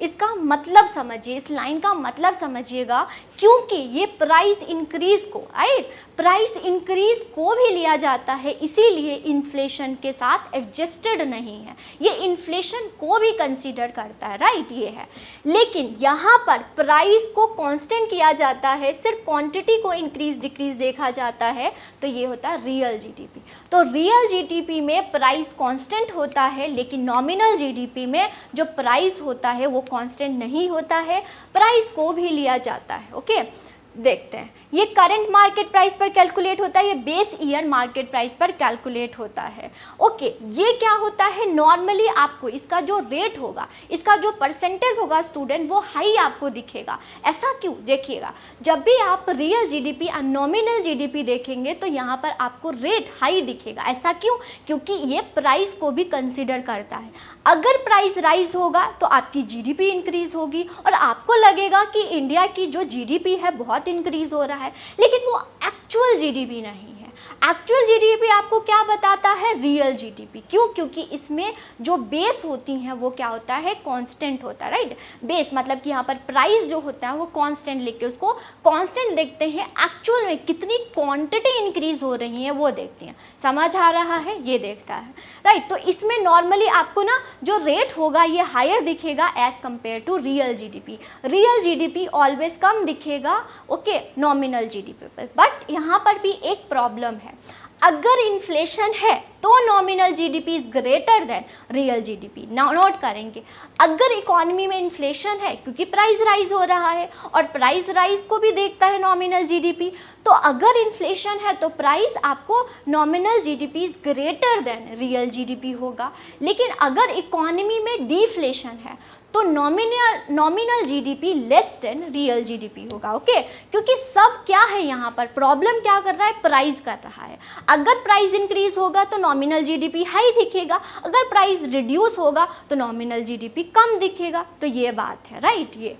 इसका मतलब समझिए, इस लाइन का मतलब समझिएगा, क्योंकि ये प्राइस इंक्रीज को, राइट, प्राइस इंक्रीज को भी लिया जाता है, इसीलिए इन्फ्लेशन के साथ एडजस्टेड नहीं है। ये इन्फ्लेशन इन्फ्लेशन को भी कंसीडर करता है, राइट, ये है। लेकिन यहाँ पर प्राइस को कांस्टेंट किया जाता है, सिर्फ क्वांटिटी को इंक्रीज डिक्रीज देखा जाता है, तो ये होता है रियल जीडीपी। तो रियल जीडीपी में प्राइस कांस्टेंट होता है, लेकिन नॉमिनल जीडीपी में जो प्राइस होता है वो कांस्टेंट नहीं होता है, प्राइस को भी लिया जाता है। ओके, देखते हैं, ये करंट मार्केट प्राइस पर कैलकुलेट होता है, ये बेस ईयर मार्केट प्राइस पर कैलकुलेट होता है। ओके, ये क्या होता है, नॉर्मली आपको इसका जो रेट होगा, इसका जो परसेंटेज होगा स्टूडेंट, वो हाई आपको दिखेगा। ऐसा क्यों, देखिएगा, जब भी आप रियल जीडीपी और नॉमिनल जीडीपी देखेंगे तो यहाँ पर आपको रेट हाई दिखेगा। ऐसा क्यों, क्योंकि ये प्राइस को भी कंसिडर करता है। अगर प्राइस राइज होगा तो आपकी जीडीपी इंक्रीज होगी और आपको लगेगा कि इंडिया की जो जीडीपी है बहुत इंक्रीज हो रहा है, लेकिन वो एक्चुअल जीडीपी नहीं है। एक्चुअल जीडीपी आपको क्या बताता है, रियल जीडीपी। क्यों, क्योंकि इसमें जो बेस होती हैं वो क्या होता है, कांस्टेंट होता है, राइट। बेस मतलब कि यहाँ पर प्राइस जो होता है वो कांस्टेंट लिख के उसको कांस्टेंट देखते हैं, एक्चुअल में कितनी क्वांटिटी इंक्रीज हो रही है वो देखते हैं। समझ आ रहा है, ये देखता है, राइट। तो इसमें नॉर्मली आपको ना जो रेट होगा ये हायर दिखेगा as compare to real GDP. Real GDP always कम दिखेगा, ओके, नॉमिनल जीडीपी पर। बट यहाँ पर भी एक प्रॉब्लम है, अगर इन्फ्लेशन है तो nominal GDP is greater than real GDP. Note करेंगे, अगर इकोनॉमी में इन्फ्लेशन है क्योंकि प्राइस राइज हो रहा है और प्राइस राइज को भी देखता है नॉमिनल जीडीपी, तो अगर इन्फ्लेशन है तो प्राइस आपको nominal GDP is greater than real GDP होगा। लेकिन अगर इकोनॉमी में डिफ्लेशन है तो nominal GDP less than real GDP होगा। ओके, क्योंकि सब क्या है यहाँ पर, प्रॉब्लम क्या कर रहा है, प्राइस कर रहा है। अगर प्राइस इंक्रीज होगा तो नॉमिनल जीडीपी हाई दिखेगा, अगर प्राइस रिड्यूस होगा तो नॉमिनल जीडीपी कम दिखेगा। तो ये बात है, राइट। ये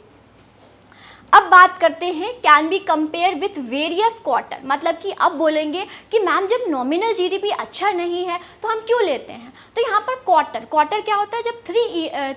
अब बात करते हैं can be compare with various quarter, मतलब कि अब बोलेंगे कि मैम जब नॉमिनल जीडीपी अच्छा नहीं है तो हम क्यों लेते हैं, तो यहाँ पर क्वार्टर क्या होता है, जब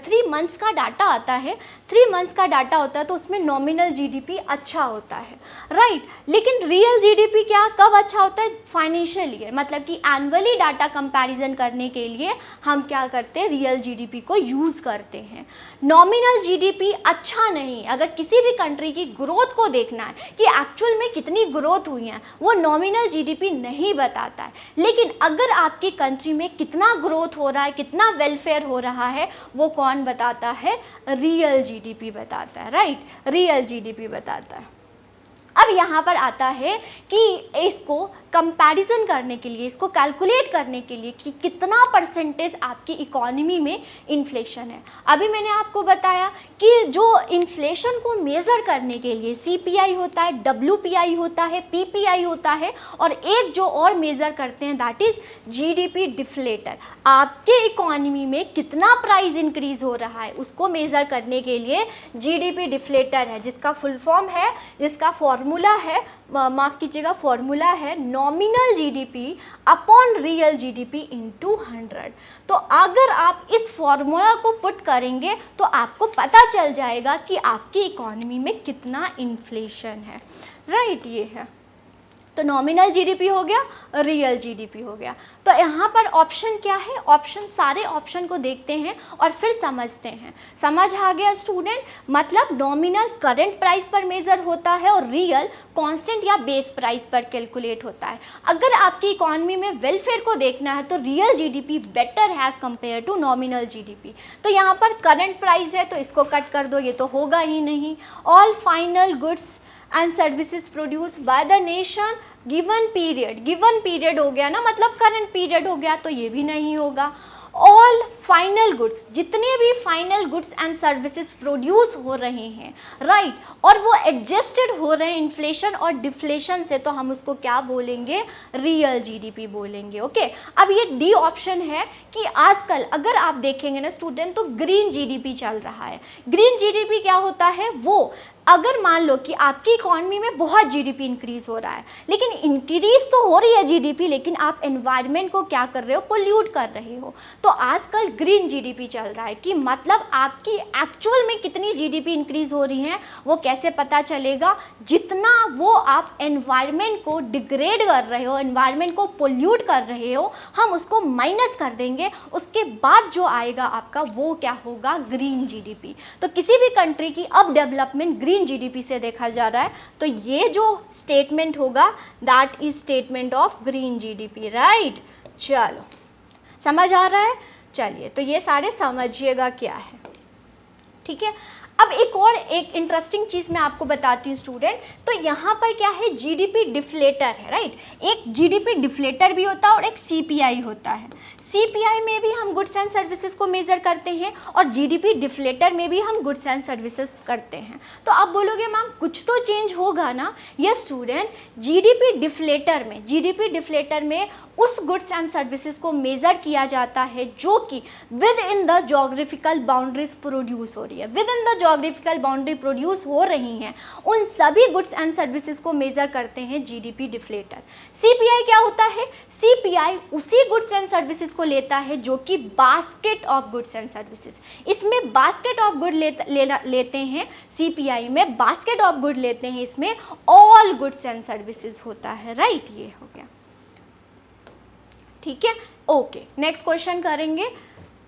3 मंथ्स का डाटा आता है, 3 मंथ्स का डाटा होता है तो उसमें नॉमिनल जीडीपी अच्छा होता है, राइट। लेकिन रियल जीडीपी क्या कब अच्छा होता है, फाइनेंशियल ईयर, मतलब कि एनुअली डाटा कंपैरिजन करने के लिए हम क्या करते हैं, रियल जीडीपी को यूज़ करते हैं। नॉमिनल जीडीपी अच्छा नहीं, अगर किसी भी कंट्री की ग्रोथ को देखना है कि एक्चुअल में कितनी ग्रोथ हुई है, वो नॉमिनल जीडीपी नहीं बताता है। लेकिन अगर आपकी कंट्री में कितना ग्रोथ हो रहा है, कितना वेलफेयर हो रहा है, वो कौन बताता है, रियल जीडीपी बताता है, राइट, रियल जीडीपी बताता है। अब यहाँ पर आता है कि इसको कंपैरिजन करने के लिए, इसको कैलकुलेट करने के लिए कि कितना परसेंटेज आपकी इकोनॉमी में इन्फ्लेशन है। अभी मैंने आपको बताया कि जो इन्फ्लेशन को मेज़र करने के लिए सीपीआई होता है, डब्ल्यूपीआई होता है, पीपीआई होता है, और एक जो और मेज़र करते हैं दैट इज़ जीडीपी डिफ्लेटर। आपके इकोनॉमी में कितना प्राइस इंक्रीज हो रहा है उसको मेज़र करने के लिए जीडीपी डिफ्लेटर है, जिसका फुल फॉर्म है, जिसका फॉर्मूला है, माफ़ कीजिएगा, फॉर्मूला है nominal GDP upon real GDP into 100। तो अगर आप इस फॉर्मूला को पुट करेंगे तो आपको पता चल जाएगा कि आपकी इकोनॉमी में कितना इन्फ्लेशन है, राइट। ये है, तो नॉमिनल जीडीपी हो गया, रियल जीडीपी हो गया। तो यहाँ पर ऑप्शन क्या है, ऑप्शन, सारे ऑप्शन को देखते हैं और फिर समझते हैं। समझ आ गया स्टूडेंट, मतलब नॉमिनल करंट प्राइस पर मेज़र होता है और रियल कांस्टेंट या बेस प्राइस पर कैलकुलेट होता है। अगर आपकी इकोनॉमी में वेलफेयर को देखना है तो रियल जीडीपी बेटर है as compare to nominal GDP. तो यहाँ पर करंट प्राइस है तो इसको कट कर दो, ये तो होगा ही नहीं। All final goods and services produce by the nation given period हो गया ना, मतलब करंट पीरियड हो गया, तो ये भी नहीं होगा। ऑल फाइनल गुड्स, जितने भी final goods and services produce हो रहे हैं, राइट, और वो एडजस्टेड हो रहे हैं इन्फ्लेशन और डिफ्लेशन से, तो हम उसको क्या बोलेंगे, रियल जीडीपी बोलेंगे। ओके, अब ये डी ऑप्शन है कि आजकल अगर आप देखेंगे ना स्टूडेंट, तो ग्रीन जीडीपी चल रहा है। ग्रीन जीडीपी क्या होता है, वो अगर मान लो कि आपकी इकॉनमी में बहुत जीडीपी इंक्रीज हो रहा है, लेकिन इंक्रीज तो हो रही है जीडीपी, लेकिन आप एनवायरनमेंट को क्या कर रहे हो, पोल्यूट कर रहे हो। तो आजकल ग्रीन जीडीपी चल रहा है, कि मतलब आपकी एक्चुअल में कितनी जीडीपी इंक्रीज हो रही है वो कैसे पता चलेगा, जितना वो आप एनवायरनमेंट को डिग्रेड कर रहे हो, एनवायरनमेंट को पोल्यूट कर रहे हो, हम उसको माइनस कर देंगे, उसके बाद जो आएगा आपका वो क्या होगा, ग्रीन जीडीपी। तो किसी भी कंट्री की अब डेवलपमेंट ग्रीन जीडीपी से देखा जा रहा है, तो ये जो स्टेटमेंट होगा that is statement of green GDP, right. चलो समझ आ रहा है, चलिए तो ये सारे समझिएगा क्या है, ठीक है। अब एक इंटरेस्टिंग चीज़ मैं आपको बताती हूँ स्टूडेंट, तो यहाँ पर क्या है, जीडीपी डिफ्लेटर है, राइट। एक जीडीपी डिफ्लेटर भी होता है और एक सीपीआई होता है। सीपीआई में भी हम गुड्स एंड सर्विसेज को मेज़र करते हैं और जीडीपी डिफ्लेटर में भी हम गुड्स एंड सर्विसेज करते हैं। तो आप बोलोगे मैम कुछ तो चेंज होगा ना। यस स्टूडेंट, जीडीपी डिफ्लेटर में उस गुड्स एंड सर्विसेज को मेज़र किया जाता है जो कि with in the geographical boundaries produce हो रही है, with in the geographical boundary produce हो रही हैं, उन सभी गुड्स एंड सर्विसेज को मेज़र करते हैं जीडीपी डिफ्लेटर। सीपीआई क्या होता है, सीपीआई उसी गुड्स एंड सर्विसेज को लेता है जो कि basket of goods and services, इसमें बास्केट ऑफ गुड लेते हैं, सीपीआई में बास्केट ऑफ गुड लेते हैं, इसमें ऑल गुड्स एंड सर्विसेज होता है, राइट। ये हो गया, ठीक है, ओके। नेक्स्ट क्वेश्चन करेंगे,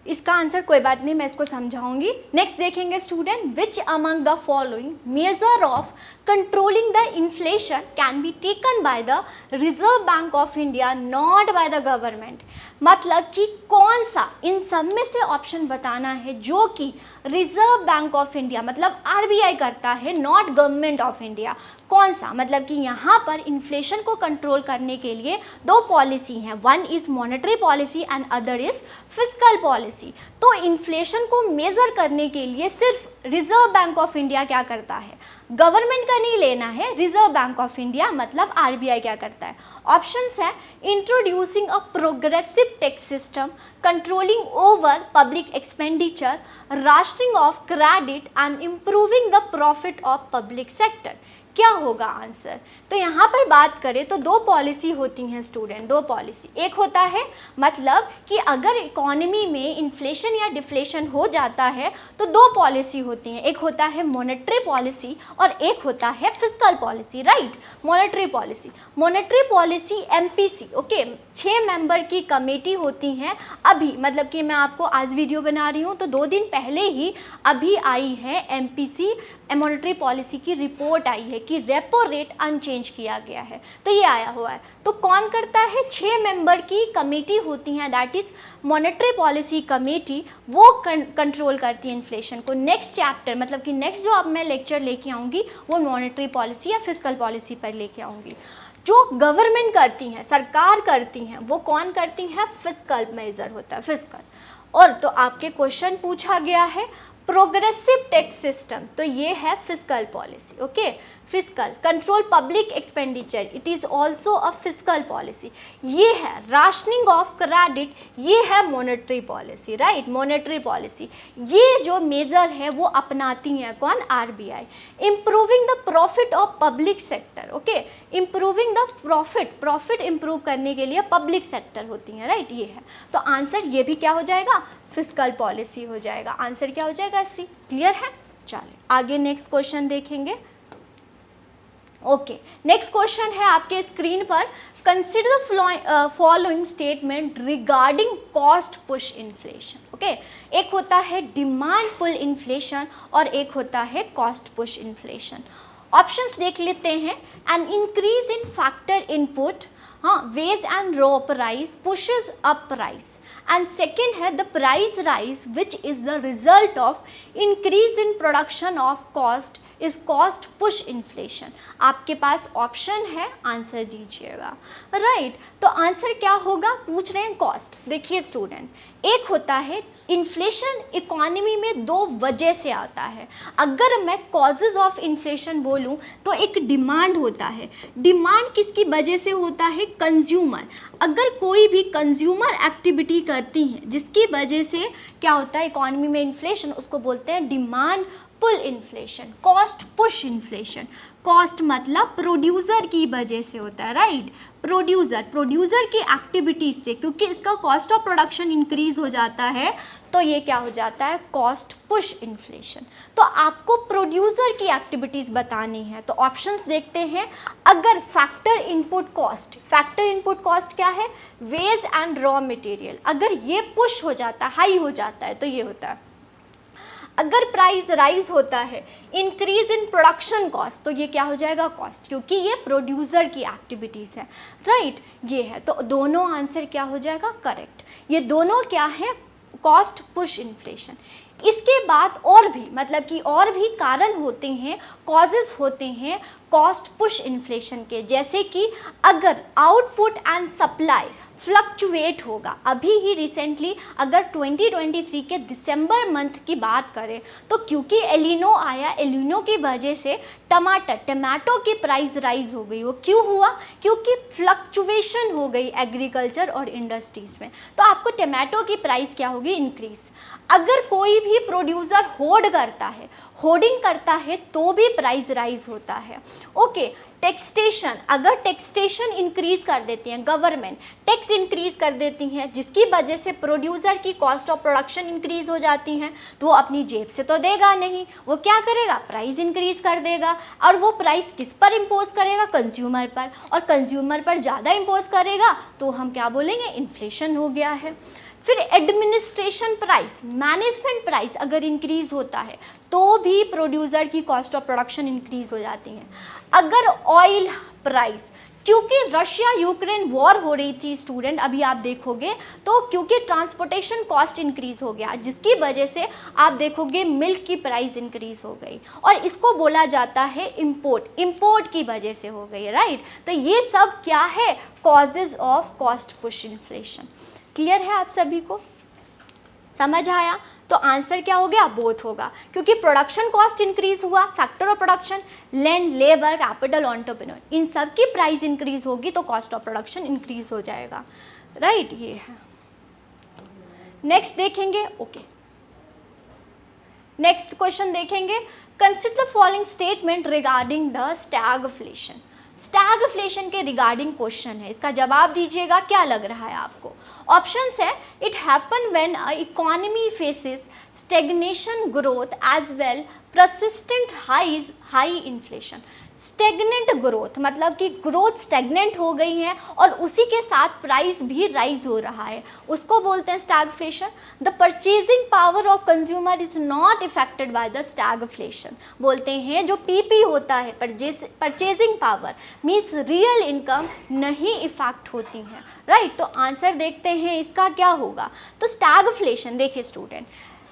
इसका आंसर कोई बात नहीं, मैं इसको समझाऊंगी। नेक्स्ट देखेंगे student, which among the following measure of controlling the inflation can be taken by the reserve bank of India not by the government. मतलब कि कौन सा इन सब में से ऑप्शन बताना है जो कि रिजर्व बैंक ऑफ इंडिया मतलब आरबीआई करता है, नॉट गवर्नमेंट ऑफ इंडिया। कौन सा, मतलब कि यहाँ पर इन्फ्लेशन को कंट्रोल करने के लिए दो पॉलिसी हैं, one is monetary policy and other is fiscal policy. तो इन्फ्लेशन को मेज़र करने के लिए सिर्फ रिजर्व बैंक ऑफ इंडिया क्या करता है, गवर्नमेंट का नहीं लेना है, रिजर्व बैंक ऑफ इंडिया मतलब आरबीआई क्या करता है। ऑप्शंस है, introducing a progressive tax system, controlling over public expenditure, rationing of credit and improving the profit of public sector. क्या होगा आंसर। तो यहाँ पर बात करें तो दो पॉलिसी होती हैं स्टूडेंट, दो पॉलिसी। एक होता है मतलब कि अगर इकोनॉमी में इन्फ्लेशन या डिफ्लेशन हो जाता है तो दो पॉलिसी होती हैं, एक होता है मॉनेटरी पॉलिसी और एक होता है fiscal policy, right. Monetary policy MPC, okay, 6 member की कमेटी होती हैं। अभी मतलब कि मैं आपको आज वीडियो बना रही हूँ तो 2 दिन पहले ही अभी आई है एमपीसी मॉनेटरी पॉलिसी की रिपोर्ट आई है कि रेपो रेट अनचेंज किया गया है, तो ये आया हुआ है। तो कौन करता है, 6 मेंबर की कमेटी होती हैं, that is monetary policy committee, वो कंट्रोल करती है इन्फ्लेशन को। नेक्स्ट चैप्टर मतलब कि नेक्स्ट जो अब मैं लेक्चर लेके आऊँगी वो मॉनेटरी पॉलिसी या फिस्कल पॉलिसी पर लेके आऊँगी। जो गवर्नमेंट करती हैं, सरकार करती हैं, वो कौन करती हैं, फिस्कल मेजर होता है, फिस्कल। और तो आपके क्वेश्चन पूछा गया है प्रोग्रेसिव टैक्स सिस्टम, तो ये है fiscal policy, okay. Fiscal control public expenditure, it is also a fiscal policy. ये है राशनिंग ऑफ क्रेडिट, ये है monetary policy, right. Monetary policy ये जो मेजर है वो अपनाती हैं कौन, RBI. Improving the profit of public sector, okay, improving the profit improve करने के लिए पब्लिक सेक्टर होती हैं, राइट। ये है, तो आंसर ये भी क्या हो जाएगा, फिस्कल पॉलिसी हो जाएगा। आंसर क्या हो जाएगा, सी। क्लियर है, चलिए आगे नेक्स्ट क्वेश्चन देखेंगे। ओके, नेक्स्ट क्वेश्चन है आपके स्क्रीन पर, consider the following statement regarding cost push inflation, okay. एक होता है डिमांड पुल इन्फ्लेशन और एक होता है कॉस्ट पुश इन्फ्लेशन। ऑप्शंस देख लेते हैं, an increase in factor input, हाँ, wage and raw price pushes up price, and second है the price rise which is the result of increase in production of cost is cost push inflation। आपके पास option है, answer दीजिएगा, right. तो answer क्या होगा, पूछ रहे हैं कॉस्ट। देखिए स्टूडेंट, एक होता है इन्फ्लेशन इकोनॉमी में दो वजह से आता है। अगर मैं कॉजेज ऑफ इन्फ्लेशन बोलूं तो एक डिमांड होता है, डिमांड किसकी वजह से होता है, कंज्यूमर। अगर कोई भी कंज्यूमर एक्टिविटी करती है जिसकी वजह से क्या होता है इकोनॉमी में इन्फ्लेशन, उसको बोलते हैं demand pull inflation, cost push inflation. Cost मतलब प्रोड्यूसर की वजह से होता है, राइट। प्रोड्यूसर की एक्टिविटीज से, क्योंकि इसका कॉस्ट ऑफ प्रोडक्शन इंक्रीज हो जाता है, तो ये क्या हो जाता है, कॉस्ट पुश इन्फ्लेशन। तो आपको प्रोड्यूसर की एक्टिविटीज बतानी है, तो ऑप्शंस देखते हैं। अगर फैक्टर इनपुट कॉस्ट क्या है, वेज एंड रॉ मटेरियल, अगर ये पुश हो जाता है, हाई हो जाता है, तो ये होता है। अगर प्राइस राइज होता है, इंक्रीज इन प्रोडक्शन कॉस्ट, तो ये क्या हो जाएगा, कॉस्ट, क्योंकि ये प्रोड्यूसर की एक्टिविटीज़ है, राइट। ये है, तो दोनों आंसर क्या हो जाएगा, करेक्ट। ये दोनों क्या है, कॉस्ट पुश इन्फ्लेशन। इसके बाद और भी, मतलब कि और भी कारण होते हैं, कॉजेज होते हैं कॉस्ट पुश इन्फ्लेशन के, जैसे कि अगर आउटपुट एंड सप्लाई फ्लक्चुएट होगा। अभी ही रिसेंटली अगर 2023 के दिसंबर मंथ की बात करें, तो क्योंकि एलिनो आया, एलिनो की वजह से टमाटो की प्राइस राइज हो गई। वो क्यों हुआ, क्योंकि फ्लक्चुएशन हो गई एग्रीकल्चर और इंडस्ट्रीज में, तो आपको टमाटो की प्राइस क्या होगी, इंक्रीज। अगर कोई भी प्रोड्यूसर होर्डिंग करता है तो भी प्राइस राइज होता है, ओके। टैक्सेशन, अगर टैक्सेशन इंक्रीज कर देती हैं, गवर्नमेंट टैक्स इंक्रीज कर देती हैं, जिसकी वजह से प्रोड्यूसर की कॉस्ट ऑफ प्रोडक्शन इंक्रीज हो जाती हैं, तो वो अपनी जेब से तो देगा नहीं, वो क्या करेगा, प्राइस इंक्रीज कर देगा। और वो प्राइस किस पर इम्पोज करेगा, कंज्यूमर पर, और कंज्यूमर पर ज़्यादा इम्पोज करेगा तो हम क्या बोलेंगे, इन्फ्लेशन हो गया है। फिर एडमिनिस्ट्रेशन प्राइस, मैनेजमेंट प्राइस अगर इंक्रीज होता है तो भी प्रोड्यूसर की कॉस्ट ऑफ प्रोडक्शन इंक्रीज हो जाती है। अगर ऑयल प्राइस, क्योंकि रशिया यूक्रेन वॉर हो रही थी स्टूडेंट, अभी आप देखोगे तो क्योंकि ट्रांसपोर्टेशन कॉस्ट इंक्रीज हो गया, जिसकी वजह से आप देखोगे मिल्क की प्राइस इंक्रीज हो गई, और इसको बोला जाता है इंपोर्ट की वजह से हो गई, राइट। तो ये सब क्या है, causes of cost push inflation. Clear है आप सभी को, समझ आया। तो आंसर क्या हो गया, बोथ होगा, क्योंकि प्रोडक्शन कॉस्ट इंक्रीज हुआ, factor of production, land, labour, capital, entrepreneur, इन सब की प्राइस इंक्रीज होगी तो कॉस्ट ऑफ प्रोडक्शन इंक्रीज हो जाएगा, राइट। ये है, नेक्स्ट देखेंगे, ओके। नेक्स्ट क्वेश्चन देखेंगे, consider the following statement regarding the stagflation. Stagflation के रिगार्डिंग क्वेश्चन है, इसका जवाब दीजिएगा, क्या लग रहा है आपको। ऑप्शंस है, it happen when a economy faces stagnation growth as well persistent high inflation. Stagnant growth मतलब कि ग्रोथ स्टेगनेंट हो गई है और उसी के साथ प्राइस भी राइज हो रहा है, उसको बोलते हैं stagflation. The purchasing power of consumer is not affected by the stagflation. बोलते हैं जो पीपी होता है, purchasing power means real income नहीं इफेक्ट होती है, राइट। तो आंसर देखते हैं इसका क्या होगा। तो स्टैगफ्लेशन, देखिए student,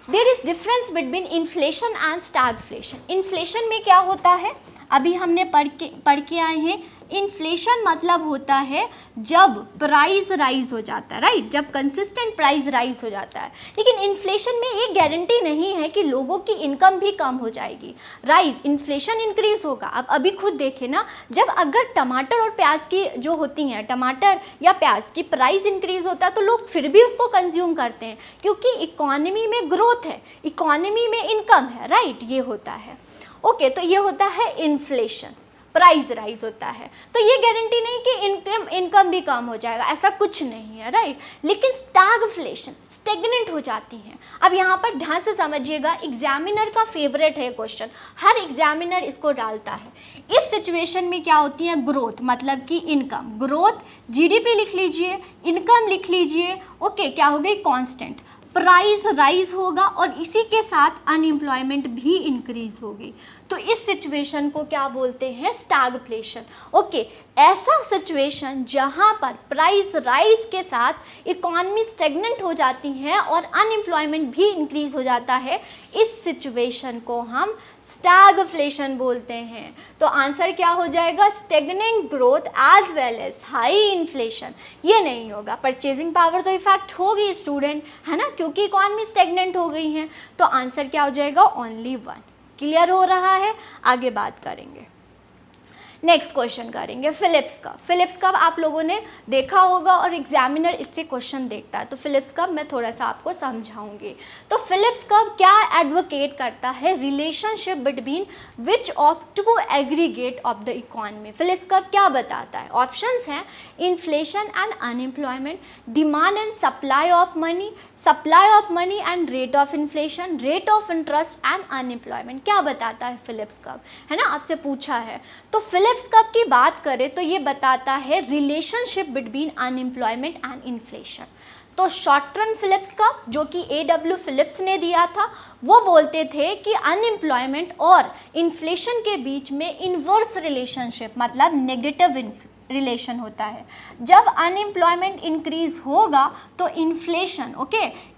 there is difference between inflation and stagflation. Inflation में क्या होता है, अभी हमने पढ़ के आए हैं, इन्फ्लेशन मतलब होता है जब प्राइस राइज हो जाता है, राइट, जब कंसिस्टेंट प्राइस राइज हो जाता है। लेकिन इन्फ्लेशन में ये गारंटी नहीं है कि लोगों की इनकम भी कम हो जाएगी, राइज इन्फ्लेशन इंक्रीज होगा। अब अभी खुद देखें ना, जब अगर टमाटर और प्याज की जो होती हैं, टमाटर या प्याज की प्राइस इंक्रीज होता है तो लोग फिर भी उसको कंज्यूम करते हैं, क्योंकि इकोनॉमी में ग्रोथ है, इकोनॉमी में इनकम है, राइट, ये होता है, ओके। तो ये होता है इन्फ्लेशन, प्राइस राइज होता है, तो ये गारंटी नहीं कि इनकम भी कम हो जाएगा, ऐसा कुछ नहीं है, राइट। लेकिन स्टैगफ्लेशन, स्टेगनेंट हो जाती हैं। अब यहाँ पर ध्यान से समझिएगा, एग्जामिनर का फेवरेट है क्वेश्चन, हर एग्जामिनर इसको डालता है। इस सिचुएशन में क्या होती है, ग्रोथ मतलब कि इनकम, ग्रोथ जीडीपी लिख लीजिए, इनकम लिख लीजिए, ओके, क्या हो गई, कांस्टेंट, प्राइस राइज होगा और इसी के साथ अनएम्प्लॉयमेंट भी इंक्रीज होगी। तो इस सिचुएशन को क्या बोलते हैं, स्टैगफ्लेशन, ओके। ऐसा सिचुएशन जहां पर प्राइस राइज के साथ इकोनॉमी स्टेगनेंट हो जाती है और अनएम्प्लॉयमेंट भी इंक्रीज हो जाता है, इस सिचुएशन को हम स्टैगफ्लेशन बोलते हैं। तो आंसर क्या हो जाएगा, stagnant growth as well as high inflation. ये नहीं होगा, परचेजिंग पावर तो इफेक्ट होगी स्टूडेंट, है ना, क्योंकि इकोनॉमी स्टेगनेंट हो गई है। तो आंसर क्या हो जाएगा, ओनली वन। क्लियर हो रहा है, आगे बात करेंगे। नेक्स्ट क्वेश्चन करेंगे फिलिप्स कर्व। फिलिप्स कर्व आप लोगों ने देखा होगा और एग्जामिनर इससे क्वेश्चन देखता है, तो फिलिप्स कर्व मैं थोड़ा सा आपको समझाऊंगी। तो फिलिप्स कर्व क्या एडवोकेट करता है? Relationship between which of two aggregate of the economy. Phillips curve क्या बताता है? ऑप्शंस हैं inflation and unemployment, demand and supply of money and rate of inflation, rate of interest and unemployment. क्या बताता है फिलिप्स कर्व, है ना, आपसे पूछा है। तो फिलिप्स कर्व की बात करें तो ये बताता है relationship between unemployment and inflation. तो शॉर्ट रन फिलिप्स कर्व जो कि A.W. फिलिप्स ने दिया था, वो बोलते थे कि अनएम्प्लॉयमेंट और इन्फ्लेशन के बीच में इन्वर्स रिलेशनशिप मतलब नेगेटिव रिलेशन होता है। जब अनएम्प्लॉयमेंट इंक्रीज होगा तो इन्फ्लेशन,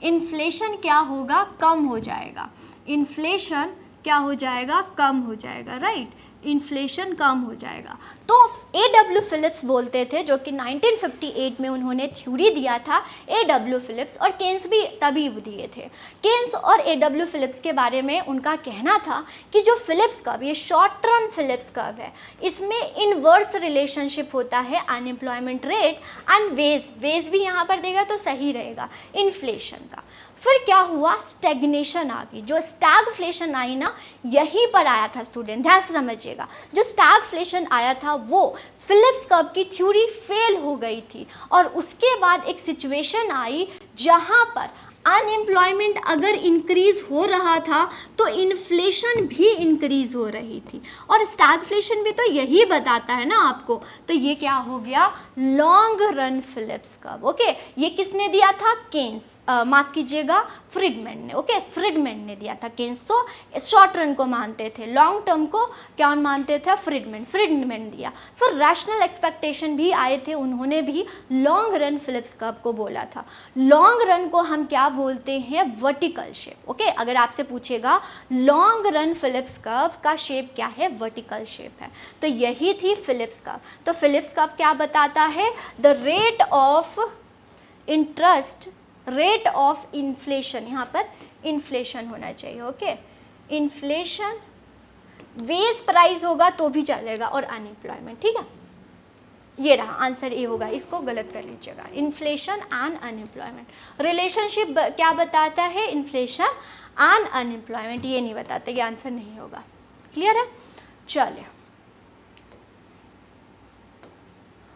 इन्फ्लेशन क्या होगा? कम हो जाएगा। इन्फ्लेशन क्या हो जाएगा? कम हो जाएगा, राइट, इन्फ्लेशन कम हो जाएगा। तो A.W. फिलिप्स बोलते थे, जो कि 1958 में उन्होंने थ्योरी दिया था, A.W. फिलिप्स, और केन्स भी तभी दिए थे। केन्स और A.W. फिलिप्स के बारे में उनका कहना था कि जो फिलिप्स कर्व, ये शॉर्ट रन फिलिप्स कर्व है, इसमें इनवर्स रिलेशनशिप होता है अनएम्प्लॉयमेंट रेट एंड वेज भी यहाँ पर देगा तो सही रहेगा, इन्फ्लेशन का। फिर क्या हुआ? स्टैग्नेशन आ गई। जो स्टैगफ्लेशन आई ना, यहीं पर आया था स्टूडेंट, ध्यान से समझिएगा। जो स्टैगफ्लेशन आया था वो फिलिप्स कर्व की थ्योरी फेल हो गई थी और उसके बाद एक सिचुएशन आई जहां पर अनएम्प्लॉयमेंट अगर इंक्रीज हो रहा था तो इन्फ्लेशन भी इंक्रीज हो रही थी, और स्टैगफ्लेशन भी तो यही बताता है ना आपको। तो ये क्या हो गया? Long run Phillips curve. Okay, ये किसने दिया था? केन्स, माफ कीजिएगा, फ्रीडमैन ने। ओके, फ्रीडमैन ने दिया था। केन्स तो शॉर्ट रन को मानते थे, लॉन्ग टर्म को क्या मानते थे? फ्रीडमैन दिया। फिर रैशनल एक्सपेक्टेशन भी आए थे, उन्होंने भी लॉन्ग रन फिलिप्स कर्व को बोला था। लॉन्ग रन को हम क्या बोलते हैं? Vertical shape. ओके, अगर आपसे पूछेगा लॉन्ग रन फिलिप्स कर्व का शेप क्या है? वर्टिकल शेप है। तो यही थी फिलिप्स कर्व। तो फिलिप्स कर्व क्या बताता है? The rate of interest, rate of inflation, यहाँ पर इन्फ्लेशन होना चाहिए। ओके, इन्फ्लेशन, वेज प्राइस होगा तो भी चलेगा, और अनएम्प्लॉयमेंट। ठीक है, ये रहा आंसर, ए होगा, इसको गलत कर लीजिएगा। इन्फ्लेशन एंड अनएम्प्लॉयमेंट रिलेशनशिप क्या बताता है? इन्फ्लेशन एंड अनएम्प्लॉयमेंट, ये नहीं बताते, ये आंसर नहीं होगा। क्लियर है? चलिए,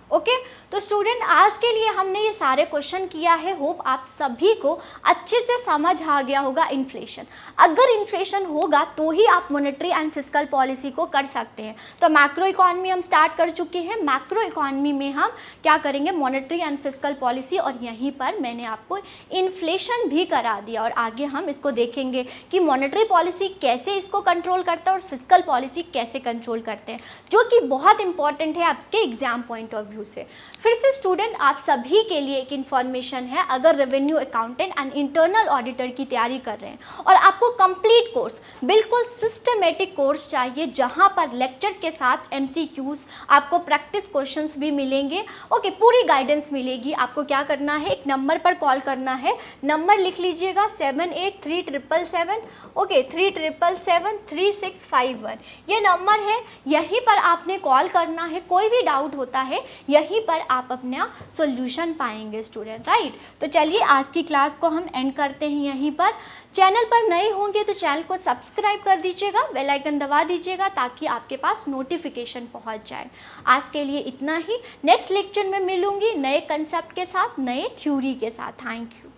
ओके। तो स्टूडेंट आज के लिए हमने ये सारे क्वेश्चन किया है। होप आप सभी को अच्छे से समझ आ गया होगा इन्फ्लेशन। अगर इन्फ्लेशन होगा तो ही आप मॉनेटरी एंड फिस्कल पॉलिसी को कर सकते हैं। तो मैक्रो इकोनॉमी हम स्टार्ट कर चुके हैं। मैक्रो इकोनॉमी में हम क्या करेंगे? मॉनेटरी एंड फिस्कल पॉलिसी, और यहीं पर मैंने आपको इन्फ्लेशन भी करा दिया, और आगे हम इसको देखेंगे कि मॉनेटरी पॉलिसी कैसे इसको कंट्रोल करता है और फिस्कल पॉलिसी कैसे कंट्रोल करते हैं, जो कि बहुत इंपॉर्टेंट है आपके एग्जाम पॉइंट ऑफ व्यू से। फिर से स्टूडेंट आप सभी के लिए एक इन्फॉर्मेशन है, अगर revenue accountant and internal auditor की तैयारी कर रहे हैं और आपको कंप्लीट कोर्स, बिल्कुल सिस्टमेटिक कोर्स चाहिए, जहां पर लेक्चर के साथ MCQs, आपको प्रैक्टिस क्वेश्चंस भी मिलेंगे। ओके, पूरी गाइडेंस मिलेगी। आपको क्या करना है? एक नंबर पर कॉल करना है, नंबर लिख लीजिएगा 783777, ओके 37773651, ये नंबर है, यहीं पर आपने कॉल करना है। कोई भी डाउट होता है यहीं पर आप अपना सॉल्यूशन पाएंगे स्टूडेंट, राइट। तो चलिए आज की क्लास को हम एंड करते हैं यहीं पर। चैनल पर नए होंगे तो चैनल को सब्सक्राइब कर दीजिएगा, बेल आइकन दबा दीजिएगा ताकि आपके पास नोटिफिकेशन पहुंच जाए। आज के लिए इतना ही, नेक्स्ट लेक्चर में मिलूंगी नए कंसेप्ट के साथ, नए थ्योरी के साथ। Thank you.